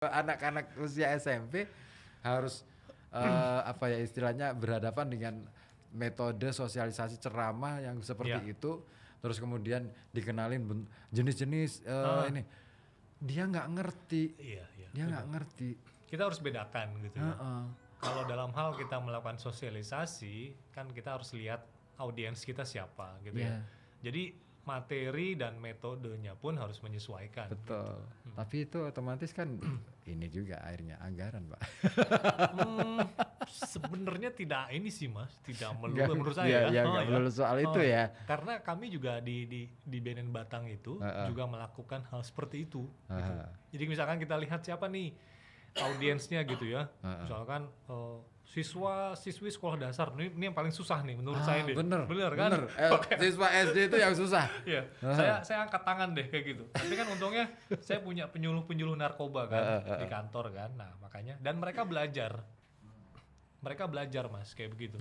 anak-anak usia SMP harus apa ya istilahnya berhadapan dengan metode sosialisasi ceramah yang Iya. seperti itu, terus kemudian dikenalin jenis-jenis ini dia nggak ngerti, Iya, dia benar. nggak ngerti. Kita harus bedakan gitu ya. Heeh. Kalau dalam hal kita melakukan sosialisasi, kan kita harus lihat audiens kita siapa gitu ya. Iya. Jadi materi dan metodenya pun harus menyesuaikan. Betul. Tapi itu otomatis kan ini juga akhirnya anggaran, Pak. Sebenarnya tidak ini sih Mas, tidak melulu Nggak- menurut iya, saya. iya, nggak melulu soal itu ya. Karena kami juga di BNN Batang itu juga melakukan hal seperti itu. Gitu. Jadi misalkan kita lihat siapa nih audiensnya gitu ya. Misalkan siswi sekolah dasar ini yang paling susah nih menurut saya deh. Bener kan? bener. Siswa SD itu yang susah. Iya. Saya angkat tangan deh kayak gitu. Tapi kan untungnya saya punya penyuluh narkoba kan di kantor kan. Nah, makanya dan mereka belajar. Mereka belajar Mas kayak begitu.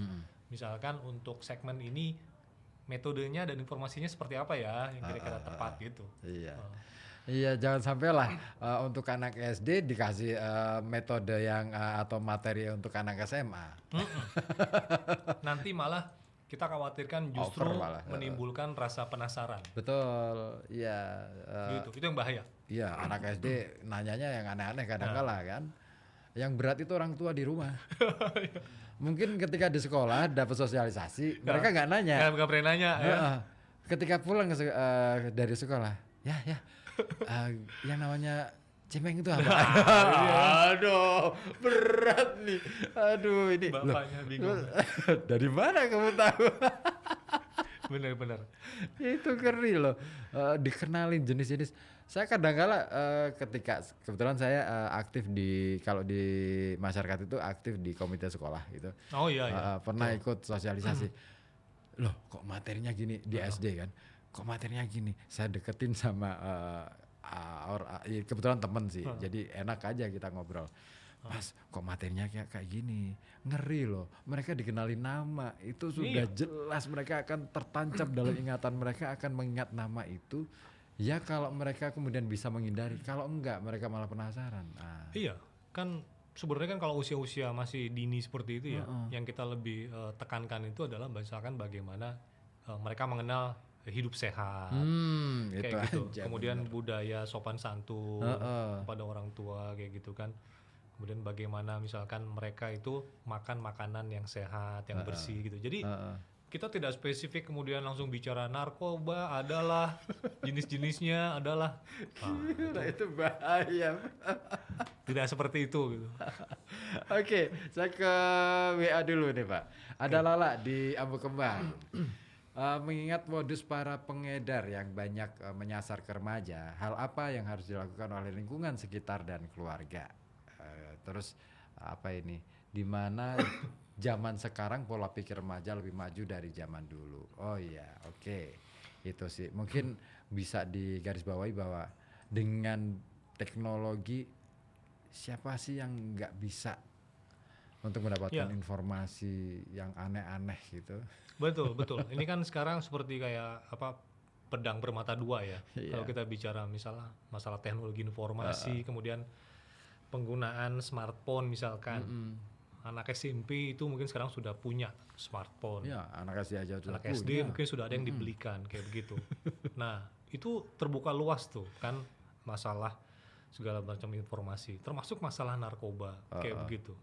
Misalkan untuk segmen ini metodenya dan informasinya seperti apa ya yang kira-kira tepat gitu. Iya. Iya, jangan sampailah untuk anak SD dikasih metode yang atau materi untuk anak SMA. Nanti malah kita khawatirkan justru Over malah. menimbulkan rasa penasaran. Betul. Iya. Gitu. Itu yang bahaya. Iya, anak SD nanyanya yang aneh-aneh kadang-kala kan. Yang berat itu orang tua di rumah. Mungkin ketika di sekolah dapat sosialisasi, mereka nggak nanya. Nggak pernah nanya ya. Ketika pulang dari sekolah, ya, yang namanya cemeng itu apa? Aduh, berat nih. Aduh, ini. Bapaknya bingung. Dari mana kamu tahu? Bener-bener. Itu ngeri loh. Dikenalin jenis-jenis. Saya kadang-kala ketika kebetulan saya aktif kalau di masyarakat itu aktif di komite sekolah gitu. Oh iya. Pernah ikut sosialisasi. Loh, kok materinya gini di SD kan? Kok materinya gini? Saya deketin sama kebetulan temen sih. Jadi enak aja kita ngobrol. Mas, kok materinya kayak gini? Ngeri loh. Mereka dikenalin nama. Itu sudah jelas mereka akan tertancap dalam ingatan mereka akan mengingat nama itu. Ya kalau mereka kemudian bisa menghindari. Kalau enggak mereka malah penasaran. Iya, kan sebenarnya kan kalau usia-usia masih dini seperti itu ya, yang kita lebih tekankan itu adalah misalkan bagaimana mereka mengenal hidup sehat, Itu kayak gitu. aja. Kemudian budaya sopan santun kepada orang tua kayak gitu kan. Kemudian bagaimana misalkan mereka itu makan makanan yang sehat, yang bersih gitu. Jadi kita tidak spesifik kemudian langsung bicara narkoba adalah jenis-jenisnya adalah Itu bahaya. tidak seperti itu gitu. Oke, saya ke WA dulu nih Pak. Ada Lala di Ambu Kembang. Mengingat modus para pengedar yang banyak menyasar ke remaja, hal apa yang harus dilakukan oleh lingkungan sekitar dan keluarga? Terus apa ini? Di mana zaman sekarang pola pikir remaja lebih maju dari zaman dulu. Oh iya, oke. Itu sih. Mungkin bisa digarisbawahi bahwa dengan teknologi siapa sih yang nggak bisa untuk mendapatkan informasi yang aneh-aneh gitu. Betul. Ini kan sekarang seperti kayak apa pedang bermata dua ya. Kalau kita bicara misalnya masalah teknologi informasi, kemudian penggunaan smartphone misalkan. Anak SMP itu mungkin sekarang sudah punya smartphone. Ya, anak SD aja sudah Anak SD mungkin sudah ada yang dibelikan kayak begitu. Nah, itu terbuka luas tuh kan masalah segala macam informasi, termasuk masalah narkoba kayak begitu.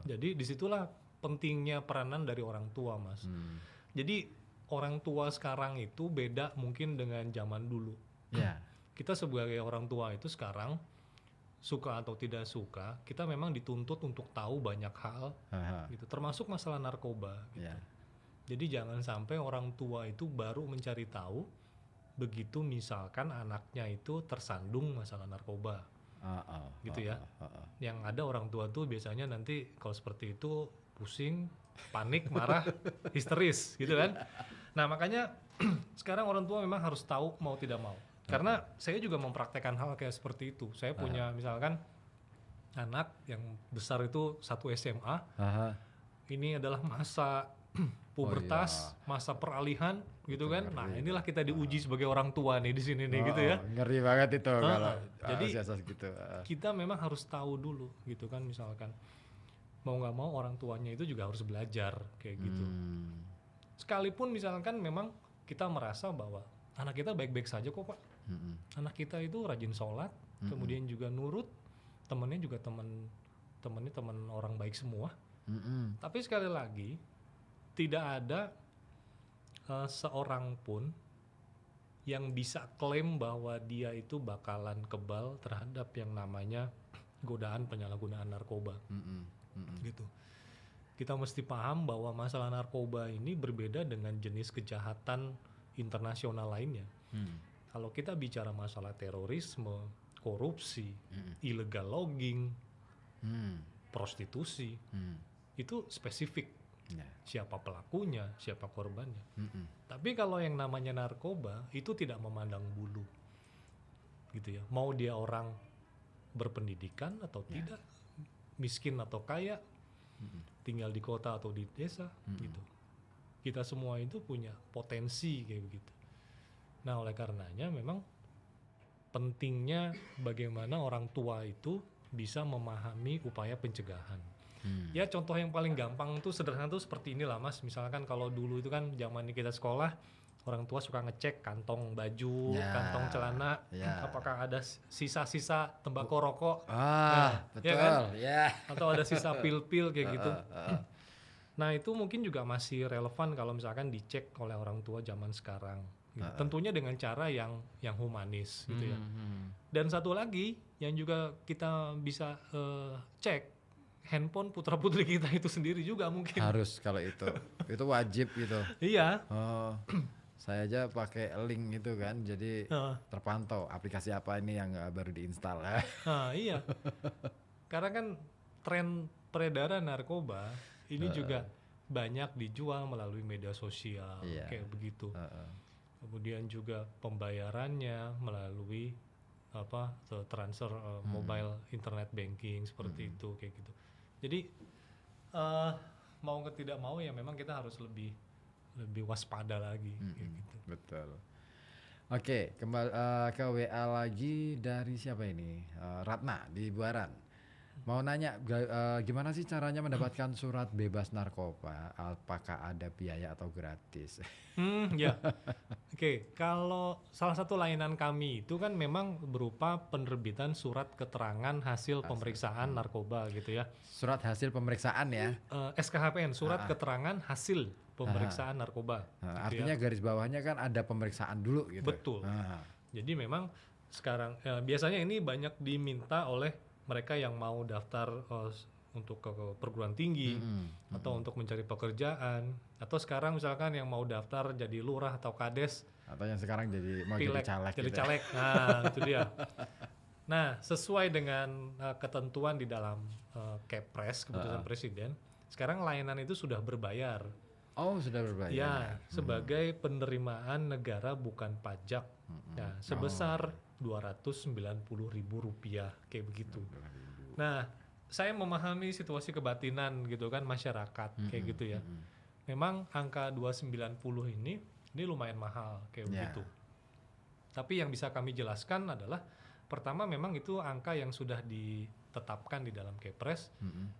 Jadi disitulah pentingnya peranan dari orang tua, Mas. Jadi orang tua sekarang itu beda mungkin dengan zaman dulu. Ya. Kita sebagai orang tua itu sekarang suka atau tidak suka, kita memang dituntut untuk tahu banyak hal, gitu. Termasuk masalah narkoba. Gitu. Ya. Jadi jangan sampai orang tua itu baru mencari tahu begitu misalkan anaknya itu tersandung masalah narkoba, gitu ya. Yang ada orang tua tuh biasanya nanti kalau seperti itu pusing, panik, marah, histeris, gitu kan. Nah makanya sekarang orang tua memang harus tahu mau tidak mau. Karena saya juga mempraktekkan hal kayak seperti itu. Saya punya misalkan anak yang besar itu 1 SMA. Ini adalah masa pubertas, masa peralihan gitu Itu kan. ngeri Nah, itu. inilah kita diuji sebagai orang tua nih di sini nih gitu ya. Ngeri banget itu kalau Jadi usia segitu. kita memang harus tahu dulu gitu kan, misalkan mau nggak mau orang tuanya itu juga harus belajar kayak gitu. Sekalipun misalkan memang kita merasa bahwa anak kita baik-baik saja kok Pak. Anak kita itu rajin sholat, kemudian juga nurut, temennya juga temennya teman orang baik semua. Tapi sekali lagi tidak ada seorang pun yang bisa klaim bahwa dia itu bakalan kebal terhadap yang namanya godaan penyalahgunaan narkoba. Gitu. Kita mesti paham bahwa masalah narkoba ini berbeda dengan jenis kejahatan internasional lainnya. Kalau kita bicara masalah terorisme, korupsi, illegal logging, prostitusi, itu spesifik. Siapa pelakunya, siapa korbannya. Tapi kalau yang namanya narkoba itu tidak memandang bulu, gitu ya. Mau dia orang berpendidikan atau tidak, miskin atau kaya, tinggal di kota atau di desa, gitu. Kita semua itu punya potensi kayak begitu. Nah, oleh karenanya memang pentingnya bagaimana orang tua itu bisa memahami upaya pencegahan. Ya contoh yang paling gampang tuh sederhana tuh seperti inilah Mas. Misalkan kalau dulu itu kan zaman kita sekolah, orang tua suka ngecek kantong baju, kantong celana, apakah ada sisa-sisa tembakau rokok. Betul, ya kan? ya. Atau ada sisa pil-pil kayak gitu. Nah itu mungkin juga masih relevan kalau misalkan dicek oleh orang tua zaman sekarang. Gitu. Tentunya dengan cara yang humanis gitu ya. Dan satu lagi yang juga kita bisa cek, handphone putra-putri kita itu sendiri juga mungkin. Harus kalau itu wajib gitu. Iya. Saya aja pakai link itu kan, jadi terpantau aplikasi apa ini yang baru diinstal. Iya. Karena kan tren peredaran narkoba ini juga banyak dijual melalui media sosial kayak begitu. Kemudian juga pembayarannya melalui transfer mobile internet banking seperti itu kayak gitu. Jadi mau tidak mau ya memang kita harus lebih waspada lagi kayak gitu. Betul. Oke, kembali ke WA lagi dari siapa ini? Ratna di Buaran. Mau nanya gimana sih caranya mendapatkan surat bebas narkoba? Apakah ada biaya atau gratis? Ya. Oke, kalau salah satu layanan kami itu kan memang berupa penerbitan surat keterangan hasil pemeriksaan narkoba gitu ya. Surat hasil pemeriksaan ya? SKHPN, surat keterangan hasil pemeriksaan narkoba. Gitu artinya garis bawahnya kan ada pemeriksaan dulu gitu. Betul. Jadi memang sekarang biasanya ini banyak diminta oleh mereka yang mau daftar untuk ke perguruan tinggi atau untuk mencari pekerjaan, atau sekarang misalkan yang mau daftar jadi lurah atau kades, atau yang sekarang jadi mau pilek, jadi caleg. Nah itu dia. Nah sesuai dengan ketentuan di dalam Kepres keputusan Presiden, sekarang layanan itu sudah berbayar. Oh sudah berbayar. Ya sebagai penerimaan negara bukan pajak. Nah sebesar Rp290.000 kayak begitu. Nah, saya memahami situasi kebatinan gitu kan masyarakat kayak gitu ya. Memang angka 290 ini lumayan mahal kayak begitu. Tapi yang bisa kami jelaskan adalah pertama memang itu angka yang sudah ditetapkan di dalam Kepres,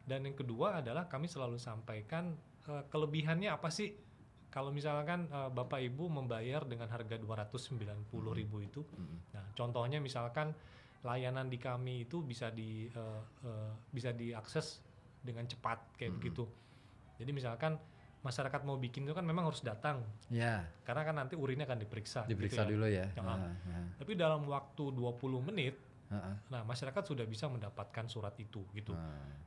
dan yang kedua adalah kami selalu sampaikan kelebihannya apa sih kalau misalkan Bapak Ibu membayar dengan harga 290.000 itu. Nah, contohnya misalkan layanan di kami itu bisa diakses dengan cepat kayak begitu. Jadi misalkan masyarakat mau bikin itu kan memang harus datang. Karena kan nanti urinnya akan diperiksa gitu ya. Dulu ya. Tapi dalam waktu 20 menit nah masyarakat sudah bisa mendapatkan surat itu gitu.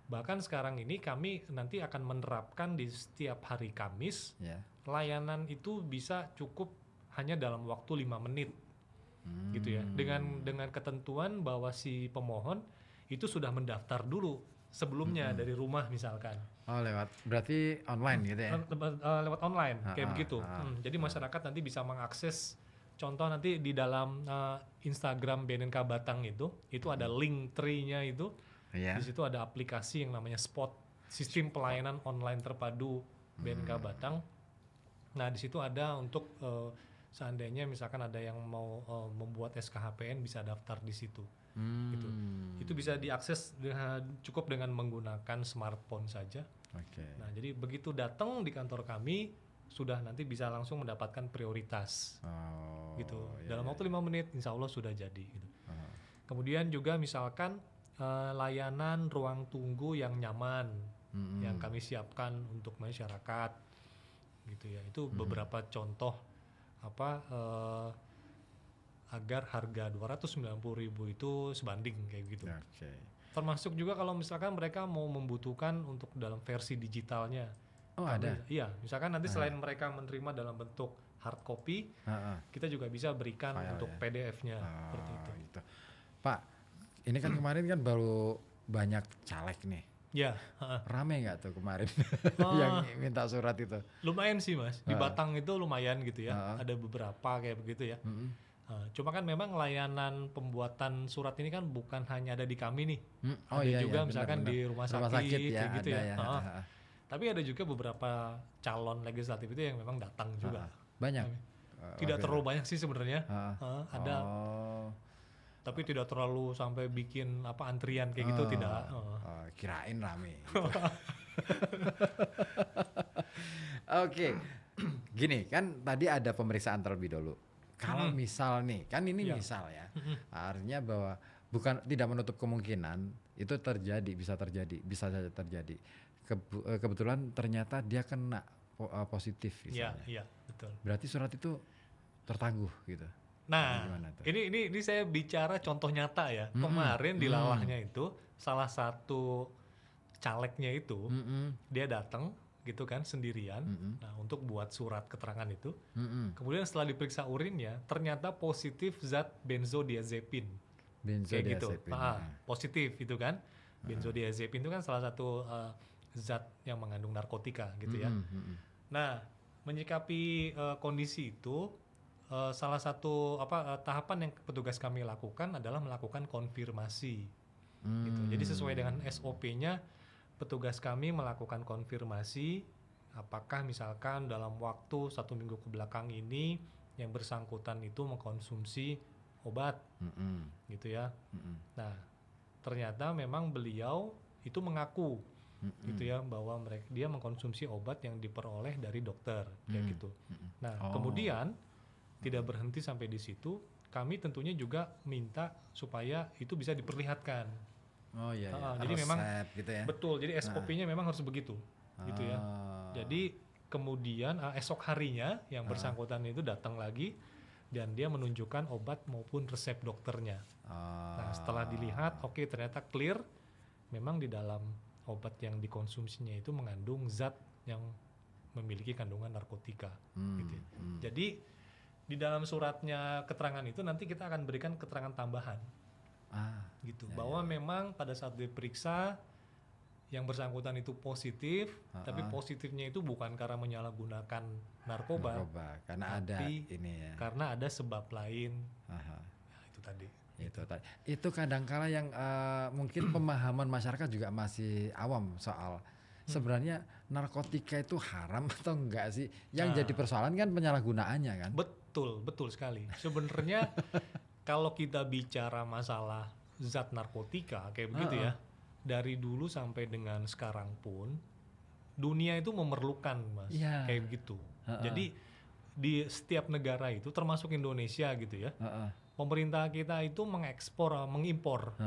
Bahkan sekarang ini kami nanti akan menerapkan di setiap hari Kamis layanan itu bisa cukup hanya dalam waktu 5 menit gitu ya, dengan ketentuan bahwa si pemohon itu sudah mendaftar dulu sebelumnya dari rumah misalkan. Berarti online gitu ya? Lewat online kayak begitu. Jadi masyarakat nanti bisa mengakses. Contoh nanti di dalam Instagram BNNK Batang itu ada link tree-nya itu. Di situ ada aplikasi yang namanya Spot, sistem pelayanan online terpadu BNK Batang. Nah di situ ada untuk seandainya misalkan ada yang mau membuat SKHPN bisa daftar di situ. Gitu. Itu bisa diakses cukup dengan menggunakan smartphone saja. Nah jadi begitu datang di kantor kami sudah nanti bisa langsung mendapatkan prioritas. Gitu. Dalam waktu 5 menit insya Allah sudah jadi. Gitu. Kemudian juga misalkan layanan ruang tunggu yang nyaman yang kami siapkan untuk masyarakat. Gitu ya. Itu beberapa contoh agar harga 290.000 itu sebanding kayak gitu. Termasuk juga kalau misalkan mereka mau membutuhkan untuk dalam versi digitalnya. Ada? Iya, misalkan nanti selain mereka menerima dalam bentuk hard copy, kita juga bisa berikan file untuk PDF-nya seperti itu. Gitu. Pak, ini kan kemarin kan baru banyak caleg nih. Ya. Rame nggak tuh kemarin yang minta surat itu? Lumayan sih mas, di Batang itu lumayan gitu ya. Ada beberapa kayak begitu ya. Cuma kan memang layanan pembuatan surat ini kan bukan hanya ada di kami nih. Ada juga misalkan di rumah sakit ya, gitu ya. Tapi ada juga beberapa calon legislatif itu yang memang datang juga. Banyak? Tidak terlalu banyak sih sebenarnya. Ada. Tapi tidak terlalu sampai bikin antrian kayak gitu tidak. Kirain rame. Gitu. Oke. Gini kan tadi ada pemeriksaan terlebih dulu. Kalau misal nih, kan ini misal ya. Artinya bahwa tidak menutup kemungkinan itu bisa saja terjadi. Kebetulan ternyata dia kena positif misalnya. Iya, betul. Berarti surat itu tertangguh gitu. Nah, ini saya bicara contoh nyata ya. Kemarin di Lalahnya itu salah satu calegnya itu dia datang gitu kan sendirian. Nah, untuk buat surat keterangan itu. Kemudian setelah diperiksa urinnya ternyata positif zat benzodiazepin. Kayak gitu. Positif itu kan. Benzodiazepin itu kan salah satu zat yang mengandung narkotika gitu ya. Nah, menyikapi kondisi itu salah satu tahapan yang petugas kami lakukan adalah melakukan konfirmasi. Gitu. Jadi sesuai dengan SOP-nya, petugas kami melakukan konfirmasi apakah misalkan dalam waktu 1 minggu ke belakang ini yang bersangkutan itu mengkonsumsi obat, gitu ya. Nah, ternyata memang beliau itu mengaku, gitu ya, bahwa dia mengkonsumsi obat yang diperoleh dari dokter, kayak gitu. Nah, kemudian tidak berhenti sampai di situ, kami tentunya juga minta supaya itu bisa diperlihatkan. Jadi memang gitu ya. Betul, jadi SOP-nya memang harus begitu, gitu ya. Jadi kemudian esok harinya yang bersangkutan itu datang lagi dan dia menunjukkan obat maupun resep dokternya. Nah, setelah dilihat, ternyata clear, memang di dalam obat yang dikonsumsinya itu mengandung zat yang memiliki kandungan narkotika. Gitu. Jadi di dalam suratnya keterangan itu nanti kita akan berikan keterangan tambahan, gitu, bahwa memang pada saat diperiksa yang bersangkutan itu positif, tapi positifnya itu bukan karena menyalahgunakan narkoba, karena ada ini ya. Karena ada sebab lain. Itu tadi. Itu kadangkala yang mungkin pemahaman masyarakat juga masih awam soal sebenarnya narkotika itu haram atau enggak sih? Yang jadi persoalan kan penyalahgunaannya kan? Betul sekali. Sebenarnya kalau kita bicara masalah zat narkotika kayak begitu ya, dari dulu sampai dengan sekarang pun dunia itu memerlukan, Mas, kayak begitu. Jadi di setiap negara itu termasuk Indonesia gitu ya, pemerintah kita itu mengimpor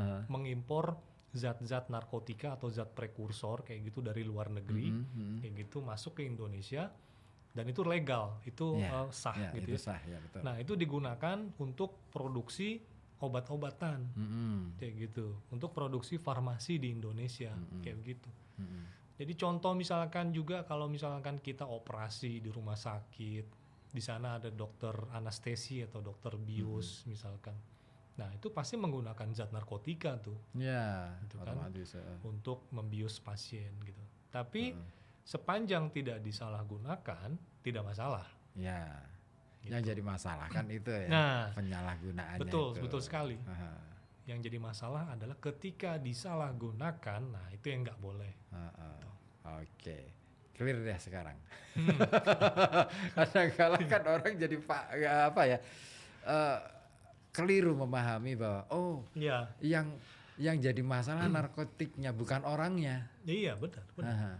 zat-zat narkotika atau zat prekursor kayak gitu dari luar negeri, kayak gitu masuk ke Indonesia dan itu legal, itu sah gitu itu sah, ya, betul. Nah, itu digunakan untuk produksi obat-obatan, kayak gitu, untuk produksi farmasi di Indonesia, kayak gitu. Jadi contoh misalkan juga kalau misalkan kita operasi di rumah sakit, di sana ada dokter anestesi atau dokter bius misalkan. Nah, itu pasti menggunakan zat narkotika tuh. Gitu kan, untuk membius pasien gitu. Tapi sepanjang tidak disalahgunakan, tidak masalah. Gitu. Yang jadi masalah kan itu ya, penyalahgunaannya. Betul sekali. Yang jadi masalah adalah ketika disalahgunakan, nah itu yang nggak boleh. clear deh sekarang. Kadang-kadang kan orang jadi keliru memahami bahwa Iya. yang jadi masalah narkotiknya bukan orangnya. Iya, benar. Aha.